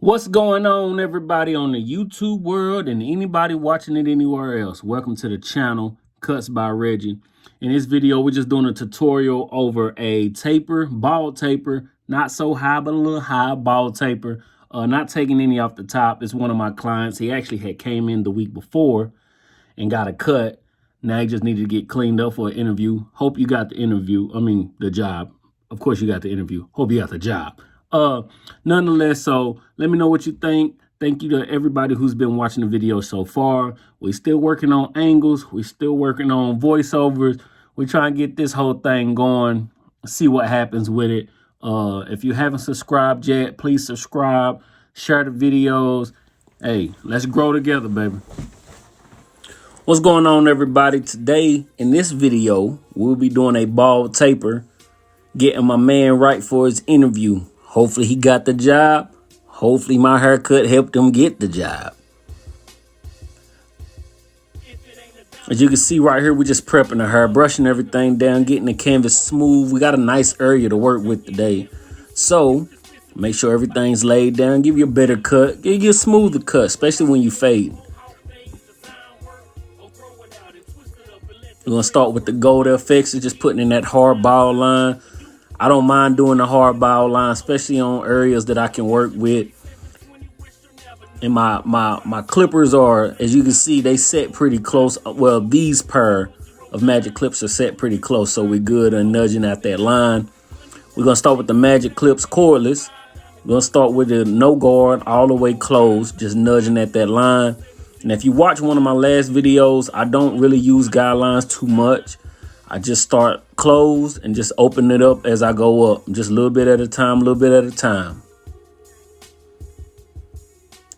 What's going on, everybody on the YouTube world and anybody watching it anywhere else? Welcome to the channel, Cuts by Reggie. In this video, we're just doing a tutorial over a taper, bald taper, not so high, but a little high bald taper. Not taking any off the top. It's one of my clients. He actually had came in the week before and got a cut. Now he just needed to get cleaned up for an interview. Hope you got the job. Of course you got the interview. Hope you got the job. Nonetheless, so let me know what you think. Thank you to everybody who's been watching the video so far. We're still working on angles. We're still working on voiceovers. We're trying to get this whole thing going, see what happens with it. If you haven't subscribed yet, please subscribe, share the videos. Hey, let's grow together, baby. What's going on, everybody? Today, in this video, we'll be doing a bald taper, getting my man right for his interview. Hopefully he got the job. Hopefully my haircut helped him get the job. As you can see right here, we're just prepping the hair, brushing everything down, getting the canvas smooth. We got a nice area to work with today. So make sure everything's laid down. Give you a better cut. Give you a smoother cut, especially when you fade. We're going to start with the gold FX, just putting in that hard ball line. I don't mind doing the hard ball line, especially on areas that I can work with. And my clippers are, as you can see, they set pretty close. Well, these pair of magic clips are set pretty close, so we're good on nudging at that line. We're going to start with the magic clips cordless. We're going to start with the no guard all the way closed, just nudging at that line. And if you watch one of my last videos, I don't really use guidelines too much. I just start closed and just open it up as I go up, just a little bit at a time, a little bit at a time.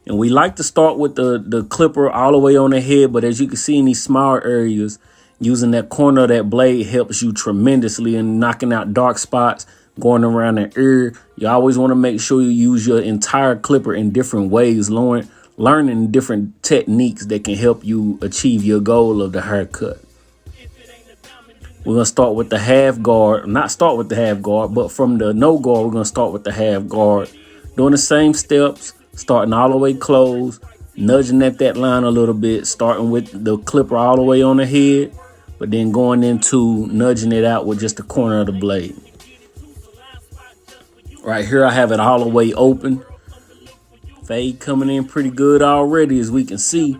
And we like to start with the clipper all the way on the head, but as you can see in these smaller areas, using that corner of that blade helps you tremendously in knocking out dark spots, going around the ear. You always want to make sure you use your entire clipper in different ways, learning different techniques that can help you achieve your goal of the haircut. We're going to start with the half guard, not start with the half guard, but from the no guard, we're going to start with the half guard. Doing the same steps, starting all the way closed, nudging at that line a little bit, starting with the clipper all the way on the head, but then going into nudging it out with just the corner of the blade. Right here, I have it all the way open. Fade coming in pretty good already, as we can see.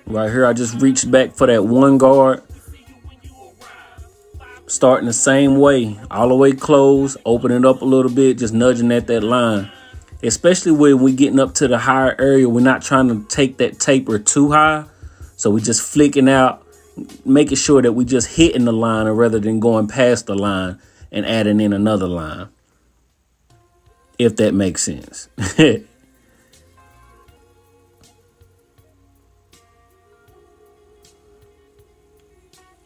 Right here, I just reached back for that one guard. Starting the same way, all the way closed, open it up a little bit, just nudging at that line. Especially when we're getting up to the higher area, we're not trying to take that taper too high. So we're just flicking out, making sure that we're just hitting the line rather than going past the line and adding in another line. If that makes sense.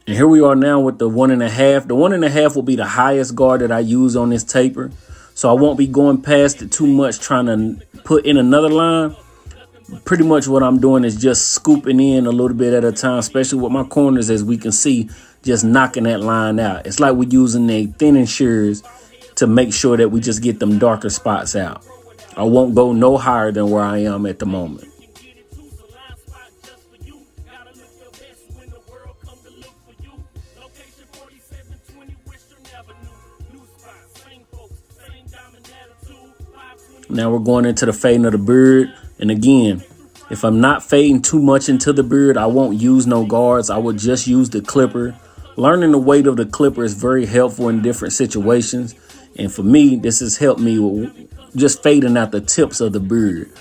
And here we are now with the 1.5. The 1.5 will be the highest guard that I use on this taper. So I won't be going past it too much trying to put in another line. Pretty much what I'm doing is just scooping in a little bit at a time, especially with my corners, as we can see, just knocking that line out. It's like we're using a thinning shears to make sure that we just get them darker spots out. I won't go no higher than where I am at the moment. Now we're going into the fading of the beard. And again, if I'm not fading too much into the beard, I won't use no guards. I would just use the clipper. Learning the weight of the clipper is very helpful in different situations. And for me, this has helped me with just fading out the tips of the beard.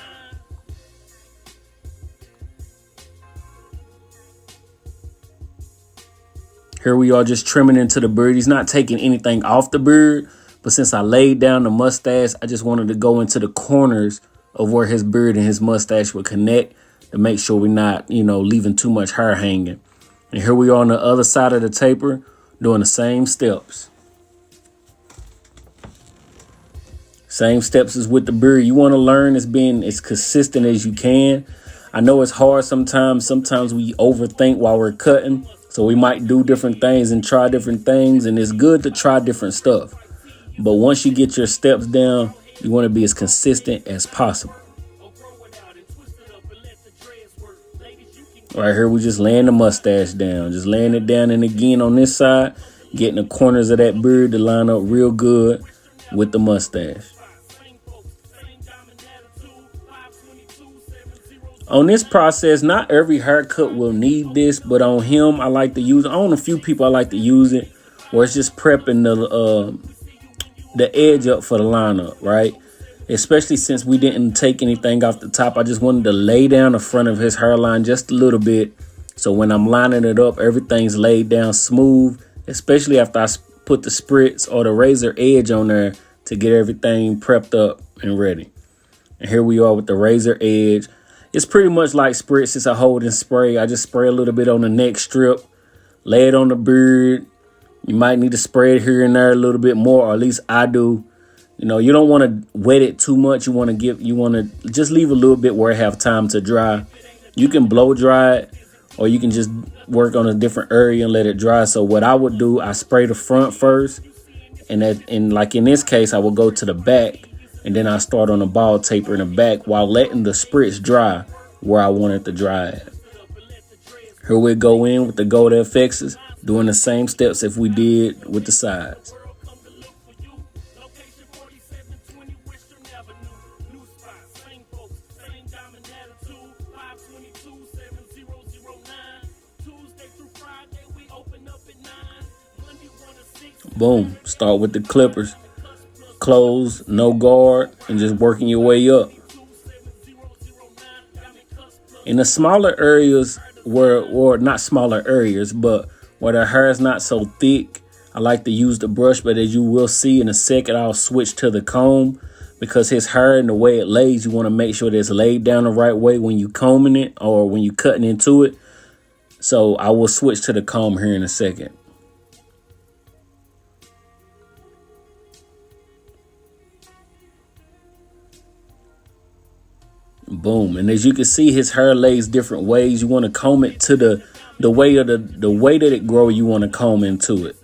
Here we are just trimming into the beard. He's not taking anything off the beard. But since I laid down the mustache, I just wanted to go into the corners of where his beard and his mustache would connect to make sure we're not, leaving too much hair hanging. And here we are on the other side of the taper doing the same steps. Same steps as with the beard. You want to learn as being as consistent as you can. I know it's hard sometimes. Sometimes we overthink while we're cutting. So we might do different things and try different things. And it's good to try different stuff. But once you get your steps down, you want to be as consistent as possible. Right here, we just laying the mustache down. Just laying it down. And again, on this side, getting the corners of that beard to line up real good with the mustache. On this process, not every haircut will need this, but on him, I like to use it. On a few people, I like to use it, where it's just prepping the edge up for the lineup, right? Especially since we didn't take anything off the top. I just wanted to lay down the front of his hairline just a little bit. So when I'm lining it up, everything's laid down smooth, especially after I put the spritz or the razor edge on there to get everything prepped up and ready. And here we are with the razor edge. It's pretty much like spritz. It's a holding spray. I just spray a little bit on the neck strip, lay it on the beard. You might need to spray it here and there a little bit more, or at least I do. You know, you don't want to wet it too much. You want to just leave a little bit where it have time to dry. You can blow dry it, or you can just work on a different area and let it dry. So what I would do, I spray the front first, and like in this case, I will go to the back, and then I start on the bald taper in the back while letting the spritz dry where I want it to dry at. Here we go in with the Gold FXs, doing the same steps if we did with the sides. Boom. Start with the clippers. Close, no guard, and just working your way up. In the smaller areas or not smaller areas, but where the hair is not so thick, I like to use the brush. But as you will see in a second, I'll switch to the comb, because his hair and the way it lays, you want to make sure that it's laid down the right way when you combing it or when you cutting into it. So I will switch to the comb here in a second. Boom. And as you can see, his hair lays different ways. You want to comb it to the way that it grows. You want to comb into it.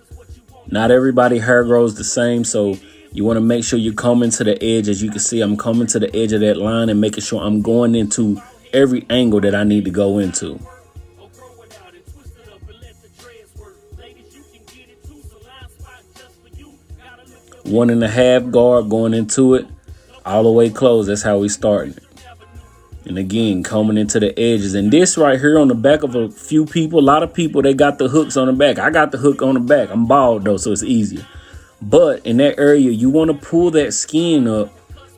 Not everybody hair grows the same, so you want to make sure you comb into the edge. As you can see, I'm combing to the edge of that line and making sure I'm going into every angle that I need to go into. One and a half guard going into it, all the way close. That's how we starting it. And again, combing into the edges. And this right here on the back of a few people, a lot of people, they got the hooks on the back. I got the hook on the back. I'm bald though, so it's easier. But in that area, you want to pull that skin up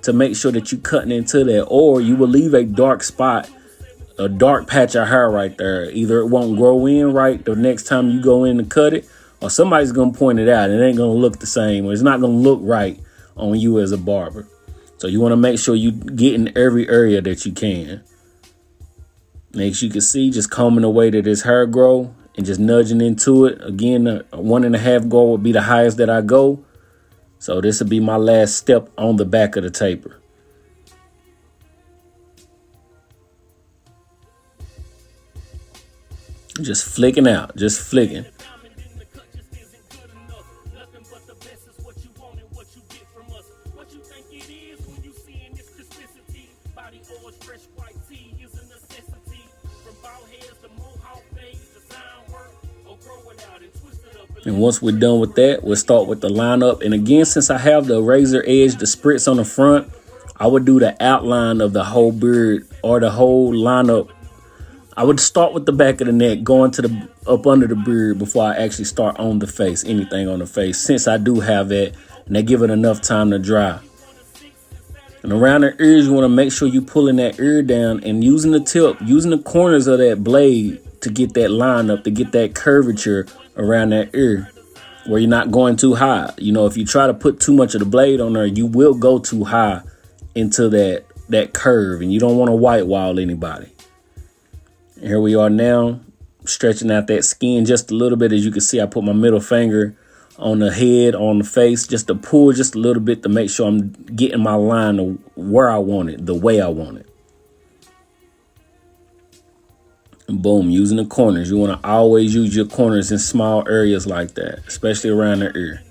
to make sure that you're cutting into that, or you will leave a dark spot, a dark patch of hair right there. Either it won't grow in right the next time you go in to cut it, or somebody's going to point it out. It ain't going to look the same, or it's not going to look right on you as a barber. So you want to make sure you get in every area that you can. As you can see, just combing the way that his hair grow and just nudging into it. Again, a 1.5 guard would be the highest that I go. So this will be my last step on the back of the taper. Just flicking out, just flicking. And once we're done with that, we'll start with the lineup. And again, since I have the razor edge, the spritz on the front, I would do the outline of the whole beard or the whole lineup. I would start with the back of the neck, going to the up under the beard before I actually start on the face, anything on the face, since I do have that, and they give it enough time to dry. And around the ears, you want to make sure you're pulling that ear down and using the tip, using the corners of that blade to get that line up, to get that curvature around that ear where you're not going too high. You know, if you try to put too much of the blade on there, you will go too high into that curve, and you don't want to white wall anybody. And here we are now, stretching out that skin just a little bit. As you can see, I put my middle finger on the head, on the face, just to pull just a little bit to make sure I'm getting my line where I want it, the way I want it. And boom, using the corners. You want to always use your corners in small areas like that, especially around the ear.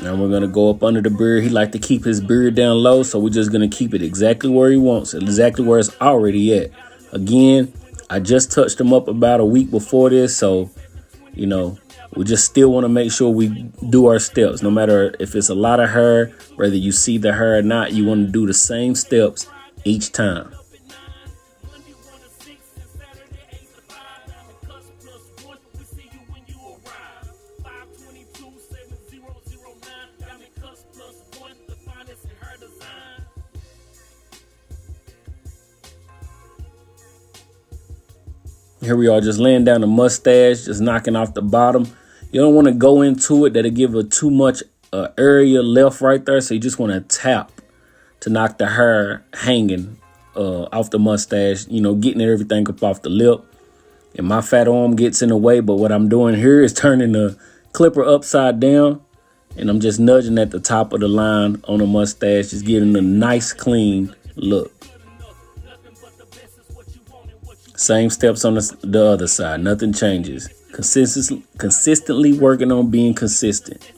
Now we're going to go up under the beard. He like to keep his beard down low, so we're just going to keep it exactly where he wants it, exactly where it's already at. Again, I just touched him up about a week before this, so, you know, we just still want to make sure we do our steps. No matter if it's a lot of hair, whether you see the hair or not, you want to do the same steps each time. Here we are, just laying down the mustache, just knocking off the bottom. You don't want to go into it. That'll give it too much area left right there. So you just want to tap to knock the hair hanging off the mustache, you know, getting everything up off the lip. And my fat arm gets in the way. But what I'm doing here is turning the clipper upside down. And I'm just nudging at the top of the line on the mustache, just getting a nice, clean look. Same steps on the other side. Nothing changes. Consistently working on being consistent.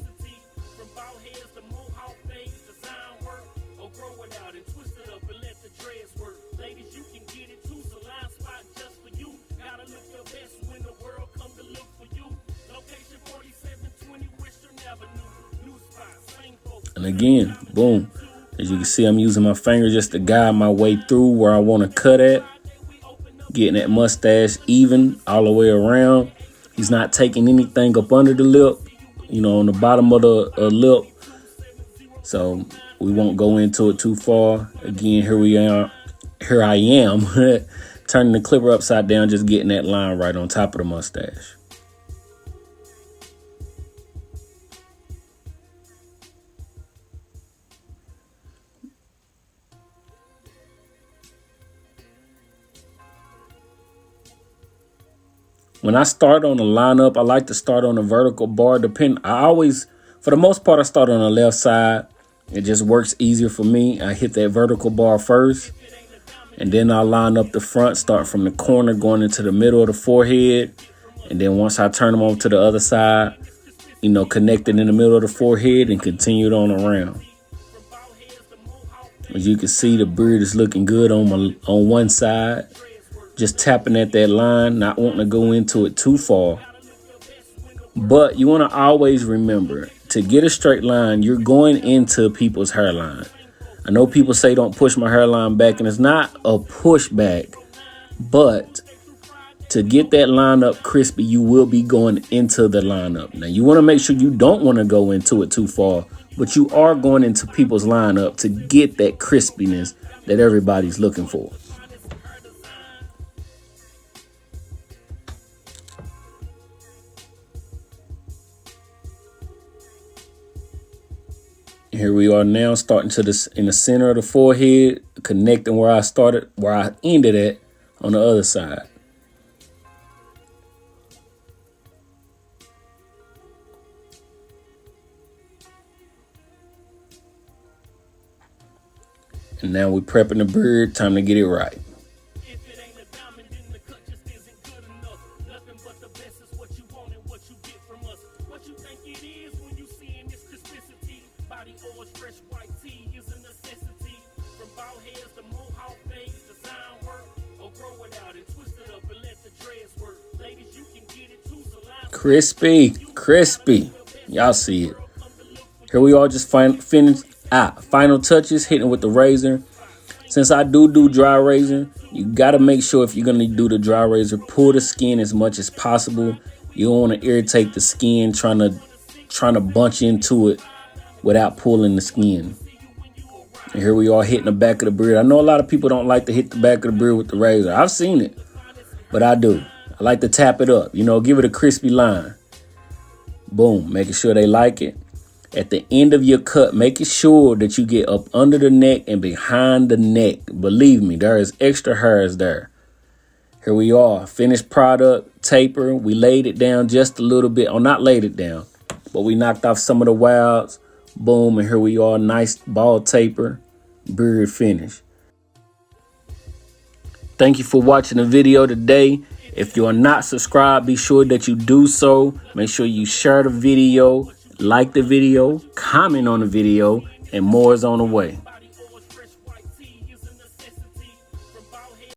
And again, boom. As you can see, I'm using my finger just to guide my way through where I want to cut at. Getting that mustache even all the way around. He's not taking anything up under the lip, you know, on the bottom of the lip. So we won't go into it too far. Again, here I am, turning the clipper upside down, just getting that line right on top of the mustache. When I start on the lineup, I like to start on the vertical bar. For the most part, I start on the left side. It just works easier for me. I hit that vertical bar first, and then I line up the front, start from the corner, going into the middle of the forehead. And then once I turn them over to the other side, you know, connect it in the middle of the forehead and continue it on around. As you can see, the beard is looking good on one side. Just tapping at that line, not wanting to go into it too far. But you want to always remember, to get a straight line, you're going into people's hairline. I know people say don't push my hairline back, and it's not a pushback. But to get that line up crispy, you will be going into the lineup. Now, you want to make sure you don't want to go into it too far, but you are going into people's lineup to get that crispiness that everybody's looking for. Here we are now, starting to this in the center of the forehead, connecting where I ended at on the other side. And now we're prepping the beard, time to get it right. Crispy. Y'all see it. Here we are, just final touches, hitting with the razor. Since I do dry razor, you got to make sure if you're going to do the dry razor, pull the skin as much as possible. You don't want to irritate the skin trying to bunch into it without pulling the skin. And here we are hitting the back of the beard. I know a lot of people don't like to hit the back of the beard with the razor. I've seen it, but I do. I like to tap it up, you know, give it a crispy line. Boom, making sure they like it. At the end of your cut, making sure that you get up under the neck and behind the neck. Believe me, there is extra hairs there. Here we are, finished product, taper. We laid it down just a little bit, or not laid it down, but we knocked off some of the wilds. Boom, and here we are, nice ball taper, beard finish. Thank you for watching the video today. If you are not subscribed, be sure that you do so. Make sure you share the video, like the video, comment on the video, and more is on the way.